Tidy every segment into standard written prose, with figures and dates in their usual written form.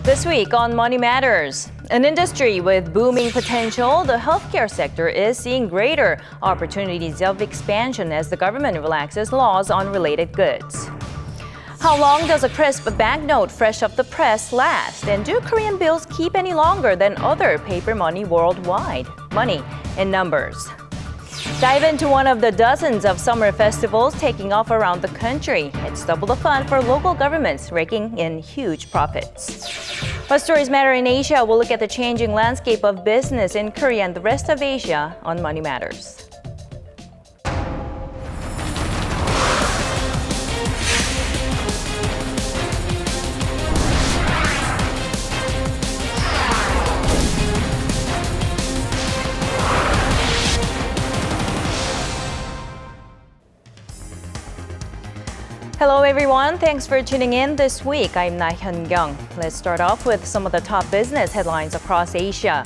This week on Money Matters, an industry with booming potential, the healthcare sector is seeing greater opportunities of expansion as the government relaxes laws on related goods. How long does a crisp banknote fresh off the press last? And do Korean bills keep any longer than other paper money worldwide? Money in numbers. Dive into one of the dozens of summer festivals taking off around the country. It's double the fun for local governments, raking in huge profits. What stories matter in Asia? We'll look at the changing landscape of business in Korea and the rest of Asia on Money Matters. Hello everyone, thanks for tuning in this week. I'm Na Hyun-kyung. Let's start off with some of the top business headlines across Asia.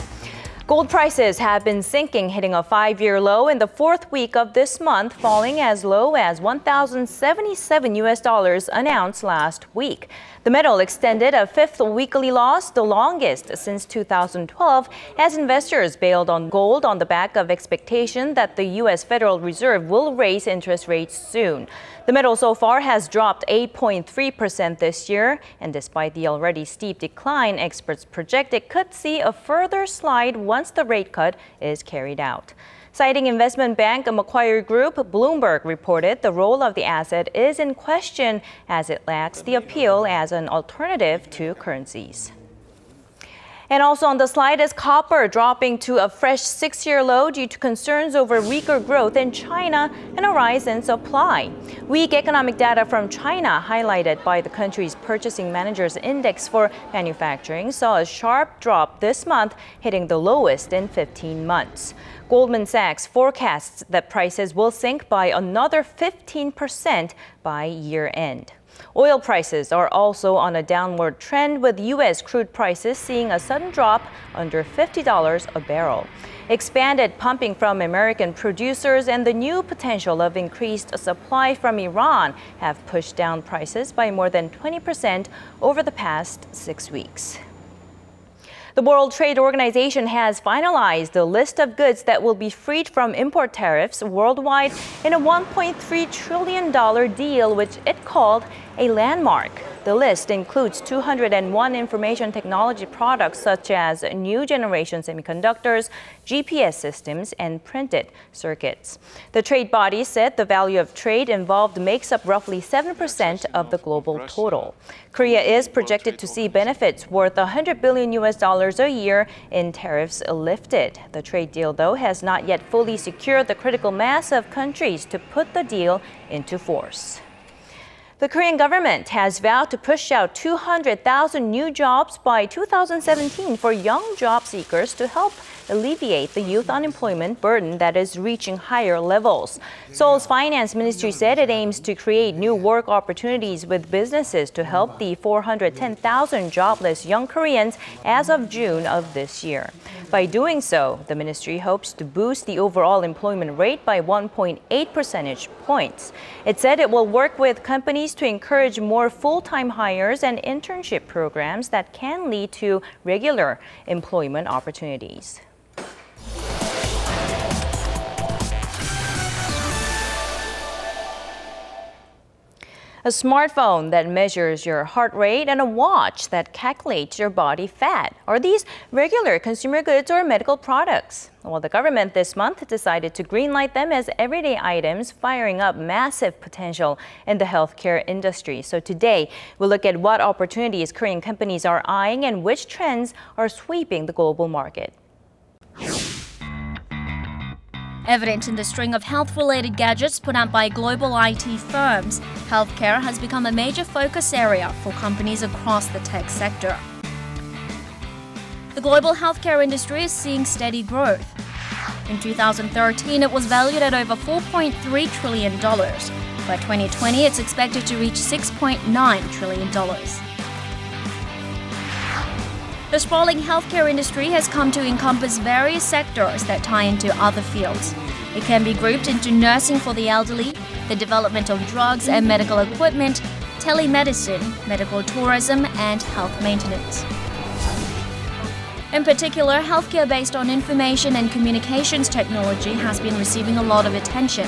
Gold prices have been sinking, hitting a 5-year low in the fourth week of this month, falling as low as $1,077 announced last week. The metal extended a fifth weekly loss, the longest since 2012, as investors bailed on gold on the back of expectation that the U.S. Federal Reserve will raise interest rates soon. The metal so far has dropped 8.3% this year, and despite the already steep decline, experts project it could see a further slide once the rate cut is carried out. Citing investment bank Macquarie Group, Bloomberg reported the role of the asset is in question as it lacks the appeal as an alternative to currencies. And also on the slide is copper dropping to a fresh 6-year low due to concerns over weaker growth in China and a rise in supply. Weak economic data from China, highlighted by the country's Purchasing Managers Index for manufacturing, saw a sharp drop this month, hitting the lowest in 15 months. Goldman Sachs forecasts that prices will sink by another 15% by year-end. Oil prices are also on a downward trend, with U.S. crude prices seeing a sudden drop under $50 a barrel. Expanded pumping from American producers and the new potential of increased supply from Iran have pushed down prices by more than 20% over the past 6 weeks. The World Trade Organization has finalized the list of goods that will be freed from import tariffs worldwide in a $1.3 trillion deal, which it called a landmark. The list includes 201 information technology products such as new generation semiconductors, GPS systems, and printed circuits. The trade body said the value of trade involved makes up roughly 7% of the global total. Korea is projected to see benefits worth $100 billion a year in tariffs lifted. The trade deal, though, has not yet fully secured the critical mass of countries to put the deal into force. The Korean government has vowed to push out 200,000 new jobs by 2017 for young job seekers to help alleviate the youth unemployment burden that is reaching higher levels. Seoul's finance ministry said it aims to create new work opportunities with businesses to help the 410,000 jobless young Koreans as of June of this year. By doing so, the ministry hopes to boost the overall employment rate by 1.8 percentage points. It said it will work with companies to encourage more full-time hires and internship programs that can lead to regular employment opportunities. A smartphone that measures your heart rate and a watch that calculates your body fat. Are these regular consumer goods or medical products? Well, the government this month decided to greenlight them as everyday items, firing up massive potential in the healthcare industry. So today, we'll look at what opportunities Korean companies are eyeing and which trends are sweeping the global market. Evident in the string of health-related gadgets put out by global IT firms, healthcare has become a major focus area for companies across the tech sector. The global healthcare industry is seeing steady growth. In 2013, it was valued at over $4.3 trillion. By 2020, it's expected to reach $6.9 trillion. The sprawling healthcare industry has come to encompass various sectors that tie into other fields. It can be grouped into nursing for the elderly, the development of drugs and medical equipment, telemedicine, medical tourism, and health maintenance. In particular, healthcare based on information and communications technology has been receiving a lot of attention.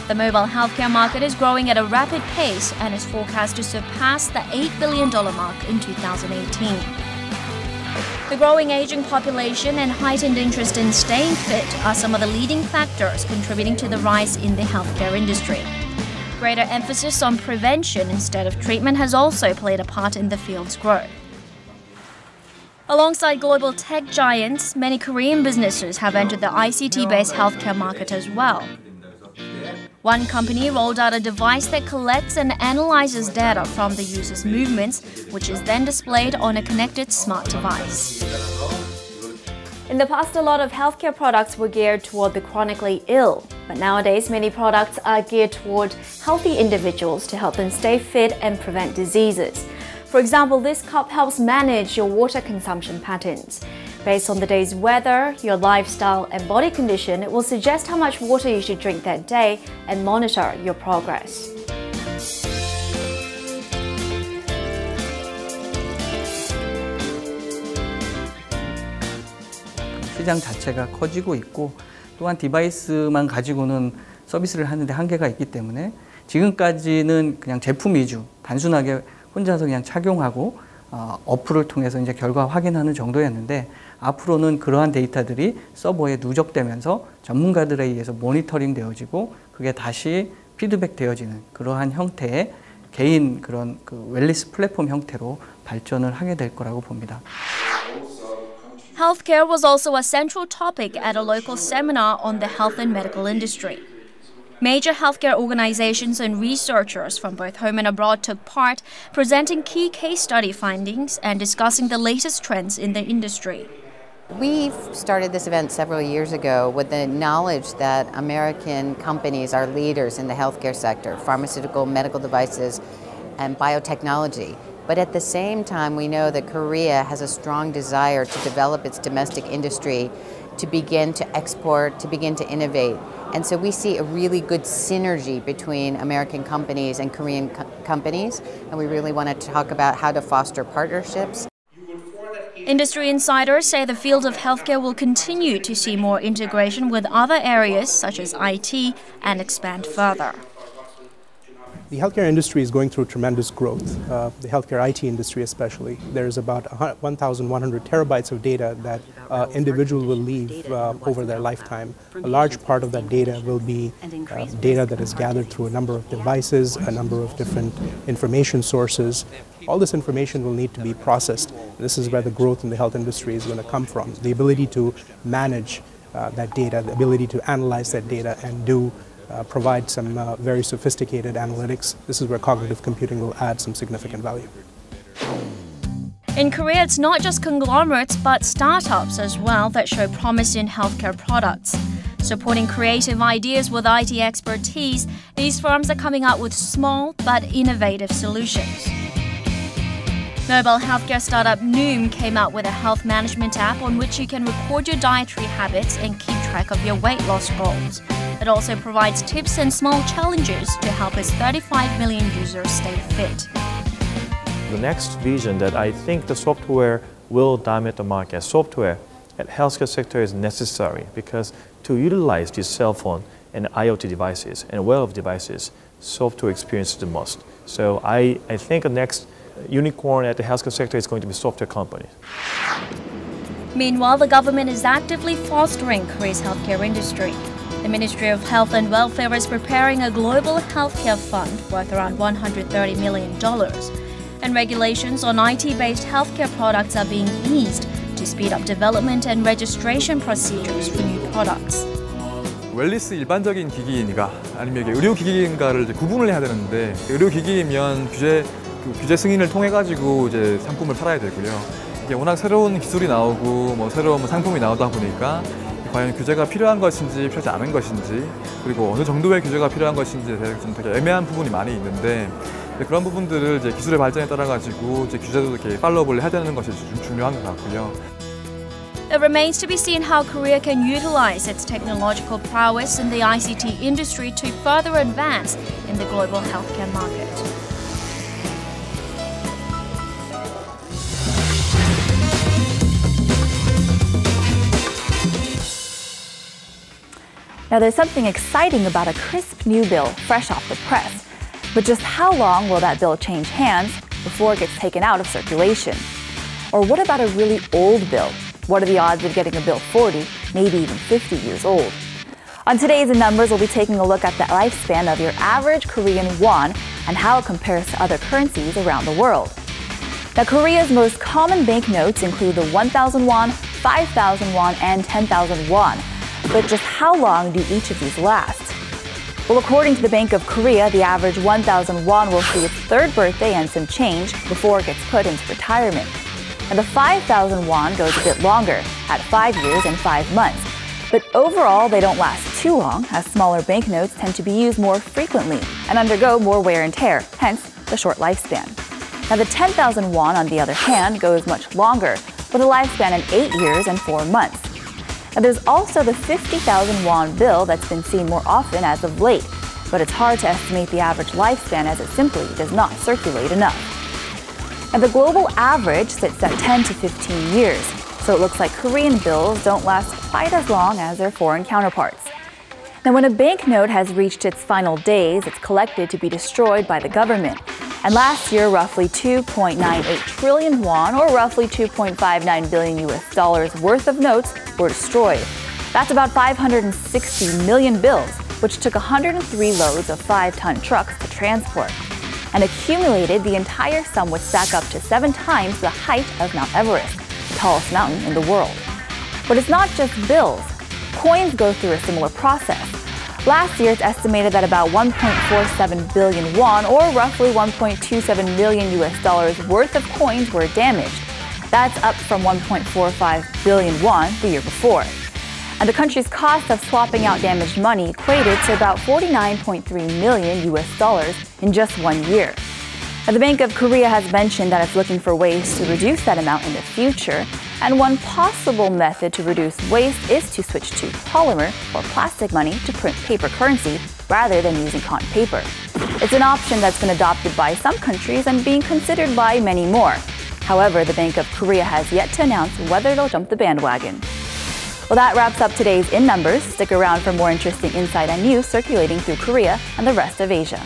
The mobile healthcare market is growing at a rapid pace and is forecast to surpass the $8 billion mark in 2018. The growing aging population and heightened interest in staying fit are some of the leading factors contributing to the rise in the healthcare industry. Greater emphasis on prevention instead of treatment has also played a part in the field's growth. Alongside global tech giants, many Korean businesses have entered the ICT-based healthcare market as well. One company rolled out a device that collects and analyzes data from the user's movements, which is then displayed on a connected smart device. In the past, a lot of healthcare products were geared toward the chronically ill, but nowadays many products are geared toward healthy individuals to help them stay fit and prevent diseases. For example, this cup helps manage your water consumption patterns. Based on the day's weather, your lifestyle and body condition, it will suggest how much water you should drink that day and monitor your progress. 시장 자체가 커지고 있고 또한 디바이스만 가지고는 서비스를 하는데 한계가 있기 때문에 지금까지는 그냥 제품 위주, 단순하게 혼자서 그냥 착용하고 어플을 통해서 이제 결과 확인하는 정도였는데 앞으로는 그러한 데이터들이 서버에 누적되면서 전문가들에 의해서 모니터링 되어지고 그게 다시 피드백 되어지는 그러한 형태의 개인 그런 웰니스 플랫폼 형태로 발전을 하게 될 거라고 봅니다. Healthcare was also a central topic at a local seminar on the health and medical industry. Major healthcare organizations and researchers from both home and abroad took part, presenting key case study findings and discussing the latest trends in the industry. We started this event several years ago with the knowledge that American companies are leaders in the healthcare sector, pharmaceutical, medical devices, and biotechnology. But at the same time, we know that Korea has a strong desire to develop its domestic industry, to begin to export, to begin to innovate. And so we see a really good synergy between American companies and Korean companies, and we really want to talk about how to foster partnerships. Industry insiders say the field of healthcare will continue to see more integration with other areas such as IT and expand further. The healthcare industry is going through tremendous growth, the healthcare IT industry especially. There's about 1,100 terabytes of data that individuals will leave over their lifetime. A large part of that data will be data that is gathered through a number of devices, a number of different information sources. All this information will need to be processed. This is where the growth in the health industry is going to come from. The ability to manage that data, the ability to analyze that data and provide some very sophisticated analytics. This is where cognitive computing will add some significant value. In Korea, it's not just conglomerates but startups as well that show promise in healthcare products. Supporting creative ideas with IT expertise, these firms are coming out with small but innovative solutions. Mobile healthcare startup Noom came out with a health management app on which you can record your dietary habits and keep track of your weight loss goals. It also provides tips and small challenges to help its 35 million users stay fit. The next vision that I think the software will dominate the market. Software at healthcare sector is necessary because to utilize these cell phone and IoT devices and wearable devices, software experience the most. So I think the next unicorn at the healthcare sector is going to be software companies. Meanwhile, the government is actively fostering Korea's healthcare industry. The Ministry of Health and Welfare is preparing a global healthcare fund worth around $130 million. And regulations on IT-based healthcare products are being eased to speed up development and registration procedures for new products. 웰니스 일반적인 기기인가 아니면 의료기기인가를 이제 구분을 해야 되는데 의료기기이면 규제 승인을 통해 가지고 이제 상품을 팔아야 되고요. 이게 워낙 새로운 기술이 나오고 새로운 상품이 나오다 보니까 과연 규제가 필요한 것인지 필요하지 않은 것인지 그리고 어느 정도의 규제가 필요한 것인지에 대해서 좀 되게 애매한 부분이 많이 있는데 그런 부분들을 이제 기술의 발전에 따라 가지고 이제 규제도 이렇게 팔로우를 해야 되는 것이 좀 중요한 것 같고요. It remains to be seen how Korea can utilize its technological prowess in the ICT industry to further advance in the global healthcare market. Now, there's something exciting about a crisp new bill fresh off the press. But just how long will that bill change hands before it gets taken out of circulation? Or what about a really old bill? What are the odds of getting a bill 40, maybe even 50 years old? On today's In Numbers, we'll be taking a look at the lifespan of your average Korean won and how it compares to other currencies around the world. Now, Korea's most common banknotes include the 1,000 won, 5,000 won, and 10,000 won. But just how long do each of these last? Well, according to the Bank of Korea, the average 1,000 won will see its third birthday and some change before it gets put into retirement. And the 5,000 won goes a bit longer, at 5 years and 5 months. But overall, they don't last too long, as smaller banknotes tend to be used more frequently and undergo more wear and tear, hence the short lifespan. Now, the 10,000 won, on the other hand, goes much longer, with a lifespan of 8 years and 4 months. Now, there's also the 50,000 won bill that's been seen more often as of late, but it's hard to estimate the average lifespan as it simply does not circulate enough. And the global average sits at 10 to 15 years, so it looks like Korean bills don't last quite as long as their foreign counterparts. Now, when a banknote has reached its final days, it's collected to be destroyed by the government. And last year, roughly 2.98 trillion won, or roughly $2.59 billion worth of notes were destroyed. That's about 560 million bills, which took 103 loads of 5-ton trucks to transport. And accumulated, the entire sum would stack up to 7 times the height of Mount Everest, the tallest mountain in the world. But it's not just bills. Coins go through a similar process. Last year, it's estimated that about 1.47 billion won, or roughly $1.27 million worth of coins were damaged. That's up from 1.45 billion won the year before. And the country's cost of swapping out damaged money equated to about $49.3 million in just 1 year. Now, the Bank of Korea has mentioned that it's looking for ways to reduce that amount in the future. And one possible method to reduce waste is to switch to polymer or plastic money to print paper currency rather than using cotton paper. It's an option that's been adopted by some countries and being considered by many more. However, the Bank of Korea has yet to announce whether it'll jump the bandwagon. Well, that wraps up today's In Numbers. Stick around for more interesting insight and news circulating through Korea and the rest of Asia.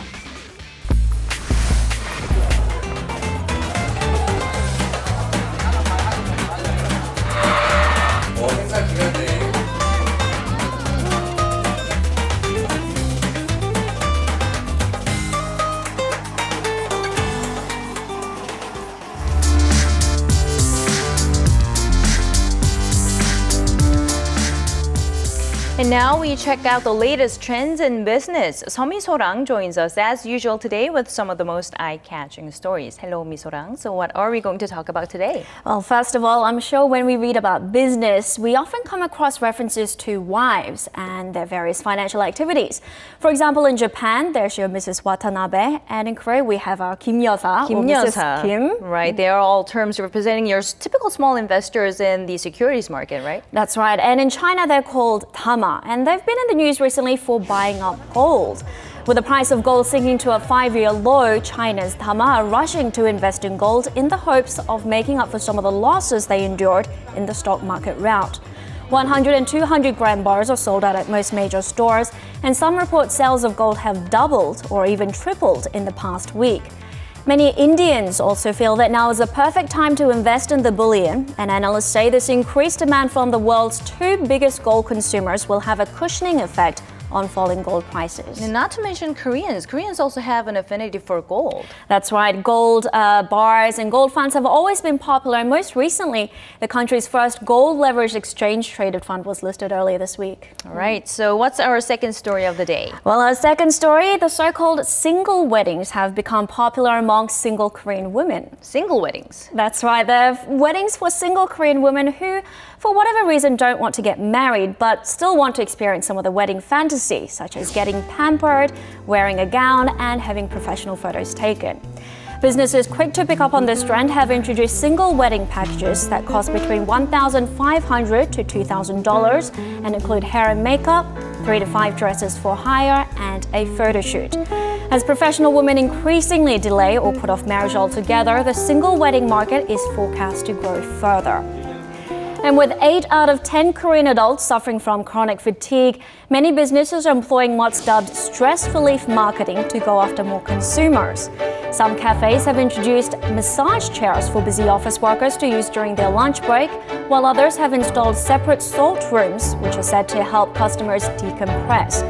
And now we check out the latest trends in business. Misorang joins us as usual today with some of the most eye-catching stories. Hello, Misorang. So what are we going to talk about today? Well, first of all, I'm sure when we read about business, we often come across references to wives and their various financial activities. For example, in Japan, there's your Mrs. Watanabe, and in Korea, we have our Kim Yasa, or Mrs. Kim. Right, they are all terms representing your typical small investors in the securities market, right? That's right. And in China, they're called tama. And they've been in the news recently for buying up gold. With the price of gold sinking to a 5-year low, China's tama are rushing to invest in gold in the hopes of making up for some of the losses they endured in the stock market rout. 100 and 200 gram bars are sold out at most major stores, and some report sales of gold have doubled or even tripled in the past week. Many Indians also feel that now is the perfect time to invest in the bullion, and analysts say this increased demand from the world's 2 biggest gold consumers will have a cushioning effect on falling gold prices. And not to mention Koreans. Koreans also have an affinity for gold. That's right. Gold bars and gold funds have always been popular, and most recently, the country's first gold-leveraged exchange-traded fund was listed earlier this week. All right. So what's our second story of the day? Well, our second story, the so-called single weddings have become popular among single Korean women. Single weddings? That's right. They're weddings for single Korean women who, for whatever reason, don't want to get married, but still want to experience some of the wedding fantasy, such as getting pampered, wearing a gown, and having professional photos taken. Businesses quick to pick up on this trend have introduced single wedding packages that cost between $1,500 to $2,000 and include hair and makeup, 3 to 5 dresses for hire, and a photo shoot. As professional women increasingly delay or put off marriage altogether, the single wedding market is forecast to grow further. And with 8 out of 10 Korean adults suffering from chronic fatigue, many businesses are employing what's dubbed stress relief marketing to go after more consumers. Some cafes have introduced massage chairs for busy office workers to use during their lunch break, while others have installed separate salt rooms, which are said to help customers decompress.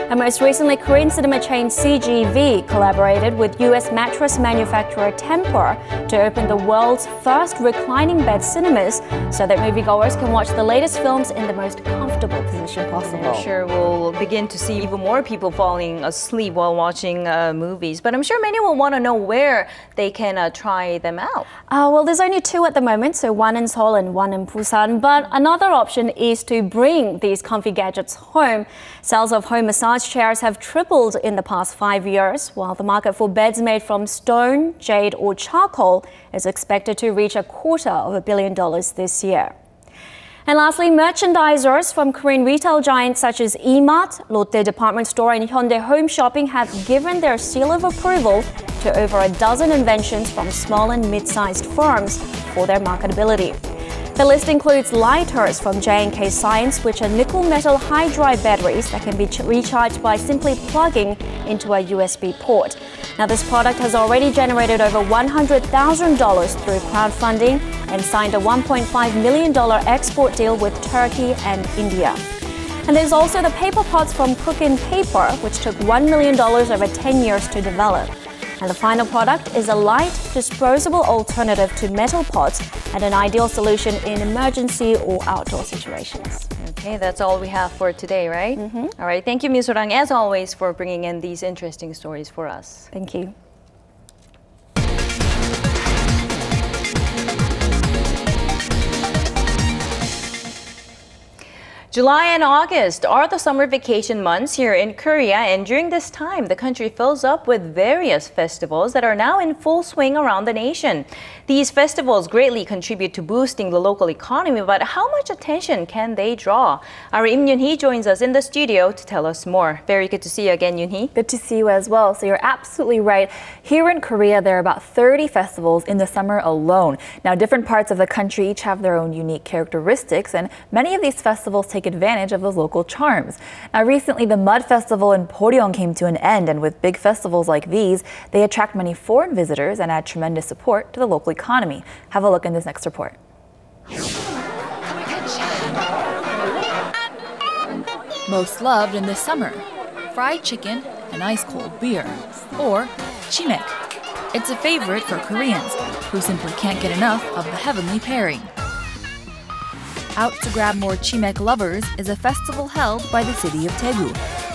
And most recently, Korean cinema chain CGV collaborated with US mattress manufacturer Tempur to open the world's first reclining bed cinemas so that moviegoers can watch the latest films in the most comfortable position possible. I'm sure we'll begin to see even more people falling asleep while watching movies. But I'm sure many will want to know where they can try them out. Well, there's only 2 at the moment, so 1 in Seoul and 1 in Busan. But another option is to bring these comfy gadgets home. Sales of home massage chairs have tripled in the past 5 years, while the market for beds made from stone, jade or charcoal is expected to reach $250 million this year. And lastly, merchandisers from Korean retail giants such as E-Mart, Lotte Department Store and Hyundai Home Shopping have given their seal of approval to over a dozen inventions from small and mid-sized firms for their marketability. The list includes lighters from J&K Science, which are nickel metal hydride batteries that can be recharged by simply plugging into a USB port. Now, this product has already generated over $100,000 through crowdfunding and signed a $1.5 million export deal with Turkey and India. And there's also the paper pots from Cookin Paper, which took $1 million over 10 years to develop. And the final product is a light, disposable alternative to metal pots and an ideal solution in emergency or outdoor situations. Okay, that's all we have for today, right? All right, thank you, Ms. Arirang, as always, for bringing in these interesting stories for us. Thank you. July and August are the summer vacation months here in Korea, and during this time, the country fills up with various festivals that are now in full swing around the nation. These festivals greatly contribute to boosting the local economy, but how much attention can they draw? Our Im Yoon-hee joins us in the studio to tell us more. Very good to see you again, Yoon-hee. Good to see you as well. So you're absolutely right. Here in Korea, there are about 30 festivals in the summer alone. Now, different parts of the country each have their own unique characteristics, and many of these festivals take advantage of those local charms. Now, recently, the Mud Festival in Poryong came to an end, and with big festivals like these, they attract many foreign visitors and add tremendous support to the local economy. Have a look in this next report. Most loved in the summer, fried chicken and ice-cold beer, or chimek. It's a favorite for Koreans who simply can't get enough of the heavenly pairing. Out to grab more chimek lovers is a festival held by the city of Daegu,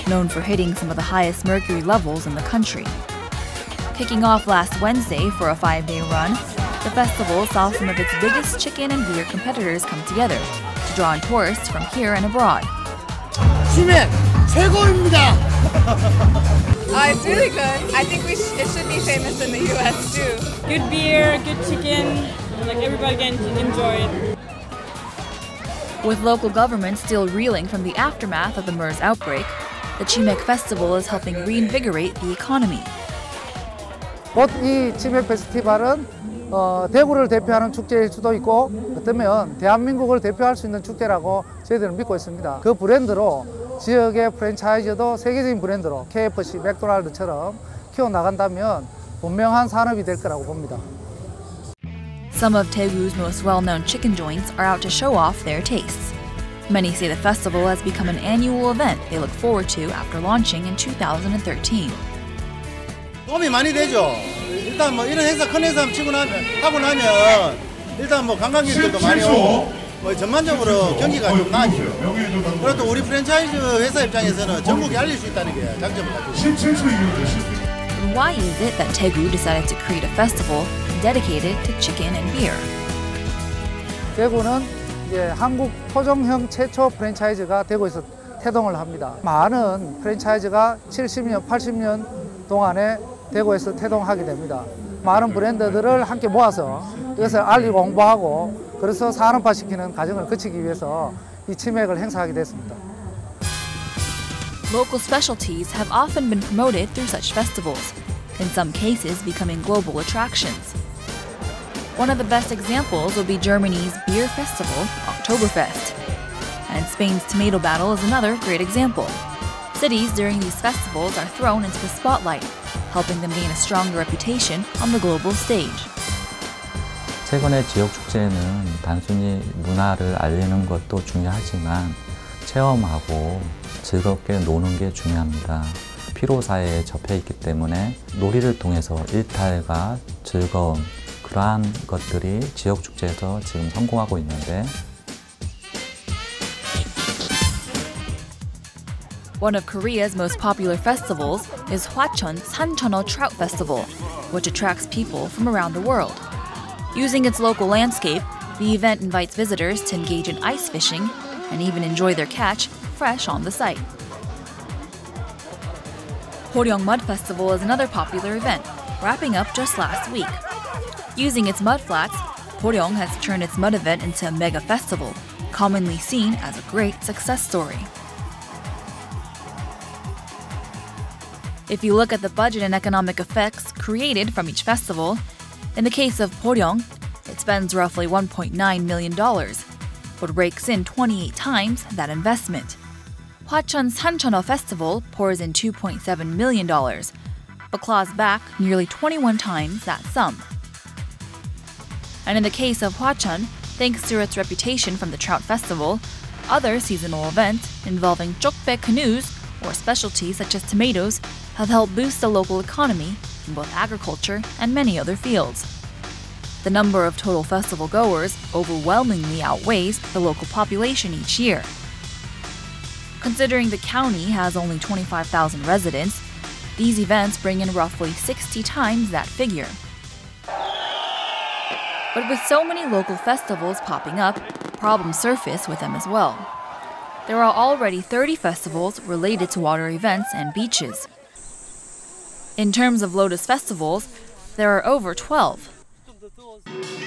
known for hitting some of the highest mercury levels in the country. Kicking off last Wednesday for a 5-day run, the festival saw some of its biggest chicken and beer competitors come together to draw in tourists from here and abroad. 치맥 최고입니다. It's really good. I think it should be famous in the U.S. too. Good beer, good chicken, like everybody can enjoy it. With local governments still reeling from the aftermath of the MERS outbreak, the Chimek Festival is helping reinvigorate the economy. 곧 이 치맥 페스티벌은 대구를 대표하는 축제일 수도 있고 어쩌면 대한민국을 대표할 수 있는 축제라고 저희들은 믿고 있습니다. 그 브랜드로 지역의 프랜차이즈도 세계적인 브랜드로 KFC, 맥도날드처럼 키워나간다면 분명한 산업이 될 거라고 봅니다. Some of Daegu's most well-known chicken joints are out to show off their tastes. Many say the festival has become an annual event they look forward to after launching in 2013. 도움이 많이 되죠. 일단 뭐 이런 행사 큰 행사 하고 나면 일단 뭐 관광객들도 많이 오고 뭐 전반적으로 경기가 좀 나아지죠. 그래도 우리 프랜차이즈 회사 입장에서는 전국에 알릴 수 있다는 게 장점을 가지고 있습니다. Why is it that Daegu decided to create a festival dedicated to chicken and beer? 대구는 이제 한국 토종형 최초 프랜차이즈가 대구에서 태동을 합니다. 많은 프랜차이즈가 70년, 80년 동안에 대구에서 태동하게 됩니다. 많은 브랜드들을 함께 모아서 이것을 알리고 홍보하고 그래서 산업화시키는 과정을 거치기 위해서 이 치맥을 행사하게 됐습니다. Local specialties have often been promoted through such festivals, in some cases becoming global attractions. One of the best examples would be Germany's Beer Festival, Oktoberfest. And Spain's tomato battle is another great example. Cities during these festivals are thrown into the spotlight, helping them gain a stronger reputation on the global stage. 최근의 지역 축제는 단순히 문화를 알리는 것도 중요하지만 체험하고 즐겁게 노는 게 중요합니다. 피로사에 접해 있기 때문에 놀이를 통해서 일탈과 즐거움, 그러한 것들이 지역 축제에서 지금 성공하고 있는데 One of Korea's most popular festivals is Hwacheon Sancheoneo Trout Festival, which attracts people from around the world. Using its local landscape, the event invites visitors to engage in ice fishing and even enjoy their catch fresh on the site. Poryong Mud Festival is another popular event, wrapping up just last week. Using its mud flats, Poryong has turned its mud event into a mega festival, commonly seen as a great success story. If you look at the budget and economic effects created from each festival, in the case of Poryong, it spends roughly $1.9 million, but rakes in 28 times that investment. Hwacheon Sancheoneo Festival pours in $2.7 million, but claws back nearly 21 times that sum. And in the case of Hwacheon, thanks to its reputation from the Trout Festival, other seasonal events involving chokbae canoes or specialties such as tomatoes have helped boost the local economy in both agriculture and many other fields. The number of total festival goers overwhelmingly outweighs the local population each year. Considering the county has only 25,000 residents, these events bring in roughly 60 times that figure. But with so many local festivals popping up, problems surface with them as well. There are already 30 festivals related to water events and beaches. In terms of Lotus festivals, there are over 12.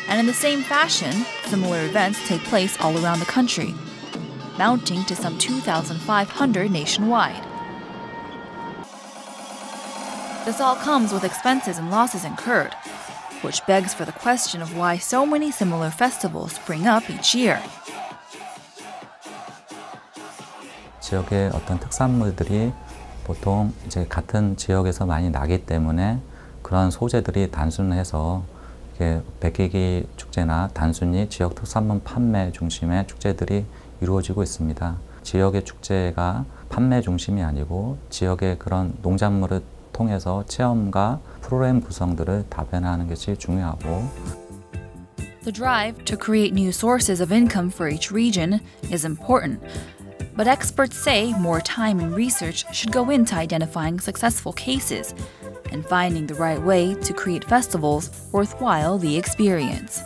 And in the same fashion, similar events take place all around the country, mounting to some 2,500 nationwide. This all comes with expenses and losses incurred, which begs for the question of why so many similar festivals spring up each year. 지역의 어떤 특산물들이 보통 이제 같은 지역에서 많이 나기 때문에 그런 소재들이 단순해서 이게 백기기 축제나 단순히 지역 특산물 판매 중심의 축제들이 이루어지고 있습니다. 지역의 축제가 판매 중심이 아니고 지역의 그런 농작물을 통해서 체험과 프로그램 구성들을 다변화하는 것이 중요하고 The drive to create new sources of income for each region is important. But experts say more time and research should go into identifying successful cases and finding the right way to create festivals worthwhile the experience.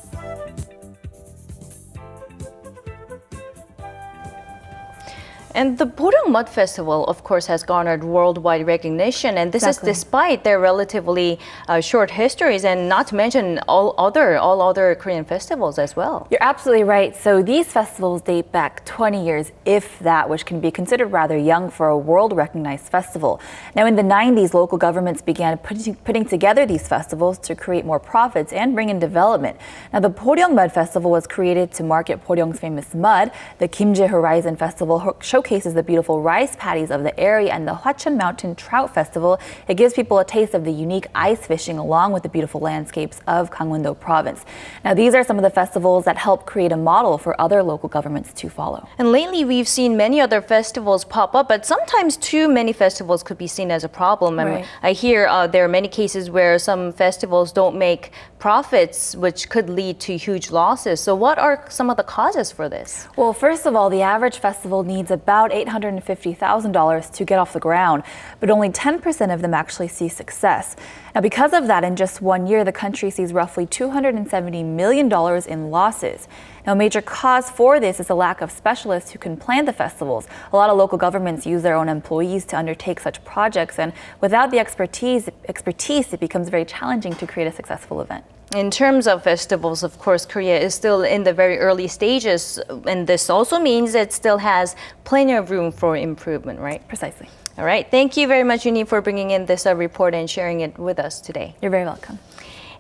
And the Poryong Mud Festival, of course, has garnered worldwide recognition, and this is despite their relatively short histories, and not to mention all other Korean festivals as well. You're absolutely right. So these festivals date back 20 years, if that, which can be considered rather young for a world-recognized festival. Now, in the 90s, local governments began putting together these festivals to create more profits and bring in development. Now, the Poryong Mud Festival was created to market Poryong's famous mud. The Kimje Horizon Festival showcases the beautiful rice paddies of the area, and the Hwacheon Mountain Trout Festival, it gives people a taste of the unique ice fishing along with the beautiful landscapes of Gangwon-do province. Now, these are some of the festivals that help create a model for other local governments to follow. And lately, we've seen many other festivals pop up, but sometimes too many festivals could be seen as a problem. Right. I hear there are many cases where some festivals don't make profits, which could lead to huge losses. So what are some of the causes for this? Well, first of all, the average festival needs about $850,000 to get off the ground, but only 10% of them actually see success. Now, because of that, in just 1 year, the country sees roughly $270 million in losses. Now, a major cause for this is a lack of specialists who can plan the festivals. A lot of local governments use their own employees to undertake such projects, and without the expertise, it becomes very challenging to create a successful event. In terms of festivals, of course, Korea is still in the very early stages, and this also means it still has plenty of room for improvement, right? Precisely. All right. Thank you very much, Uni, for bringing in this report and sharing it with us today. You're very welcome.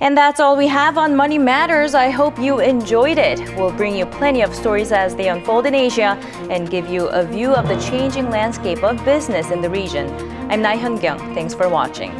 And that's all we have on Money Matters. I hope you enjoyed it. We'll bring you plenty of stories as they unfold in Asia and give you a view of the changing landscape of business in the region. I'm Nai Hyun-kyung. Thanks for watching.